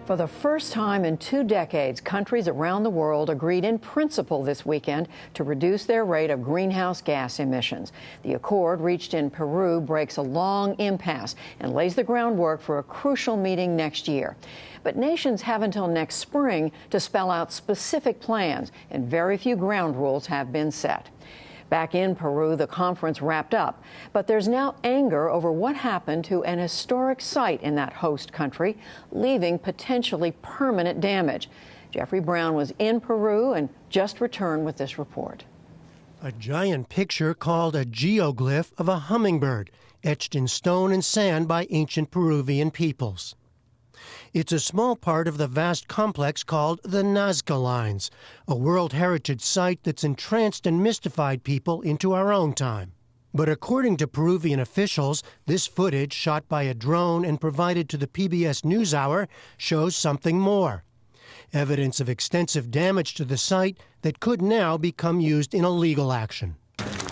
For the first time in 2 decades, countries around the world agreed in principle this weekend to reduce their rate of greenhouse gas emissions. The accord reached in Peru breaks a long impasse and lays the groundwork for a crucial meeting next year. But nations have until next spring to spell out specific plans, and very few ground rules have been set. Back in Peru, the conference wrapped up, but there's now anger over what happened to an historic site in that host country, leaving potentially permanent damage. Jeffrey Brown was in Peru and just returned with this report. A giant picture called a geoglyph of a hummingbird, etched in stone and sand by ancient Peruvian peoples. It's a small part of the vast complex called the Nazca Lines, a World Heritage Site that's entranced and mystified people into our own time. But according to Peruvian officials, this footage, shot by a drone and provided to the PBS NewsHour, shows something more. Evidence of extensive damage to the site that could now become used in a legal action.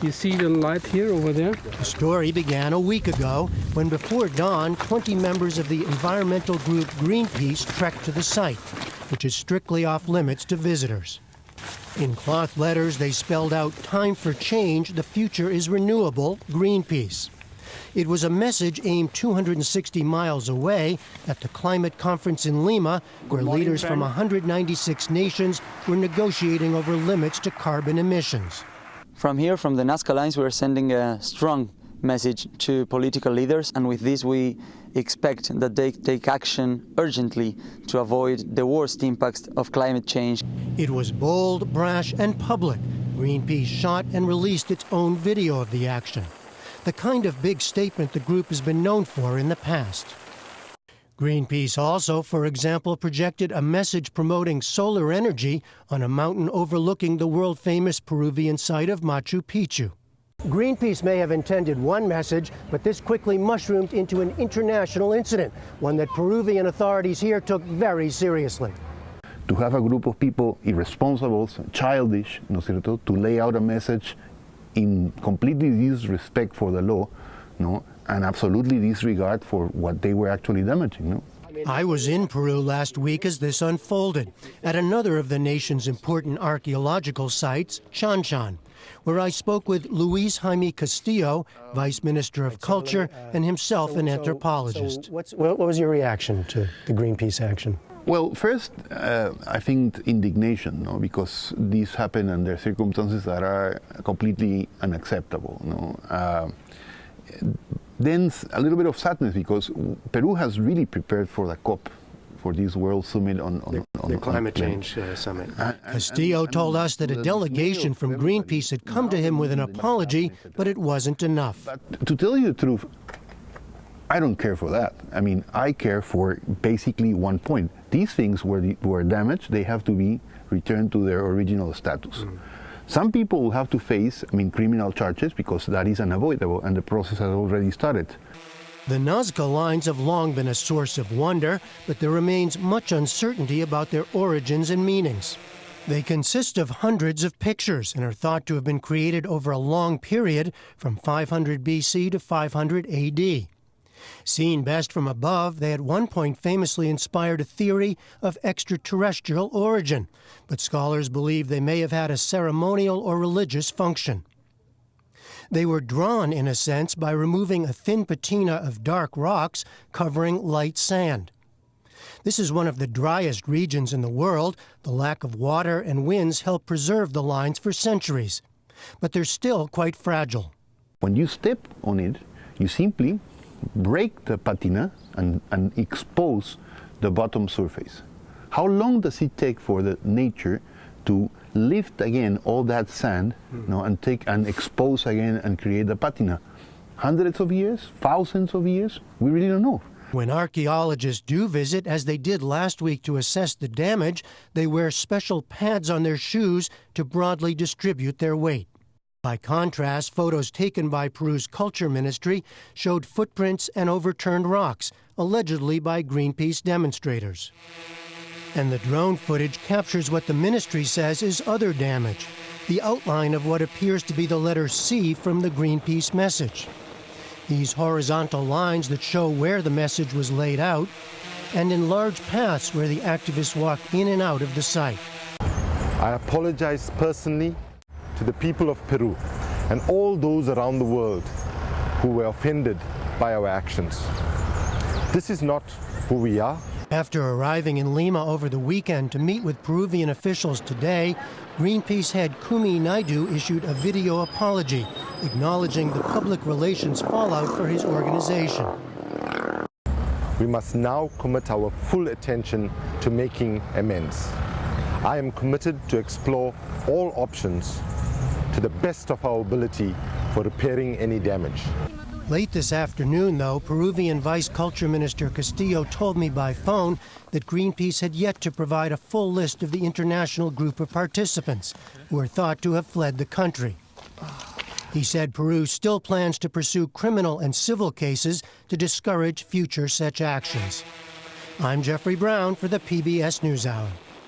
You see the light here over there? The story began a week ago when before dawn, 20 members of the environmental group Greenpeace trekked to the site, which is strictly off limits to visitors. In cloth letters, they spelled out, "Time for change, the future is renewable, Greenpeace." It was a message aimed 260 miles away at the climate conference in Lima, where leaders from 196 nations were negotiating over limits to carbon emissions. From here, from the Nazca Lines, we're sending a strong message to political leaders, and with this we expect that they take action urgently to avoid the worst impacts of climate change. It was bold, brash, and public. Greenpeace shot and released its own video of the action, the kind of big statement the group has been known for in the past. Greenpeace also, for example, projected a message promoting solar energy on a mountain overlooking the world-famous Peruvian site of Machu Picchu. Greenpeace may have intended one message, but this quickly mushroomed into an international incident, one that Peruvian authorities here took very seriously. To have a group of people, irresponsible, childish, ¿no es cierto?, to lay out a message in completely disrespect for the law, no, and absolutely disregard for what they were actually damaging. No? I was in Peru last week as this unfolded, at another of the nation's important archaeological sites, Chanchan, where I spoke with Luis Jaime Castillo, Vice Minister of Culture, and himself an anthropologist. What was your reaction to the Greenpeace action? Well, first, I think indignation, no? Because this happened under circumstances that are completely unacceptable. No? Then a little bit of sadness, because Peru has really prepared for the COP, for this World Summit on the climate change summit. Castillo told us that a delegation from Greenpeace had come to him with an apology, but it wasn't enough. But to tell you the truth, I don't care for that. I mean, I care for basically one point. These things were damaged. They have to be returned to their original status. Some people will have to face, criminal charges, because that is unavoidable, and the process has already started. The Nazca Lines have long been a source of wonder, but there remains much uncertainty about their origins and meanings. They consist of hundreds of pictures and are thought to have been created over a long period from 500 BC to 500 AD. Seen best from above, they at one point famously inspired a theory of extraterrestrial origin, but scholars believe they may have had a ceremonial or religious function. They were drawn, in a sense, by removing a thin patina of dark rocks covering light sand. This is one of the driest regions in the world. The lack of water and winds help preserve the lines for centuries, but they're still quite fragile. When you step on it, you simply break the patina and expose the bottom surface. How long does it take for the nature to lift again all that sand, and expose again and create the patina? Hundreds of years? Thousands of years? We really don't know. When archaeologists do visit, as they did last week to assess the damage, they wear special pads on their shoes to broadly distribute their weight. By contrast, photos taken by Peru's Culture Ministry showed footprints and overturned rocks, allegedly by Greenpeace demonstrators. And the drone footage captures what the ministry says is other damage, the outline of what appears to be the letter C from the Greenpeace message. These horizontal lines that show where the message was laid out and in large paths where the activists walk in and out of the site. I apologize personally to the people of Peru and all those around the world who were offended by our actions. This is not who we are. After arriving in Lima over the weekend to meet with Peruvian officials today, Greenpeace head Kumi Naidu issued a video apology, acknowledging the public relations fallout for his organization. We must now commit our full attention to making amends. I am committed to explore all options to the best of our ability for repairing any damage. Late this afternoon, though, Peruvian Vice Culture Minister Castillo told me by phone that Greenpeace had yet to provide a full list of the international group of participants who are thought to have fled the country. He said Peru still plans to pursue criminal and civil cases to discourage future such actions. I'm Jeffrey Brown for the PBS NewsHour.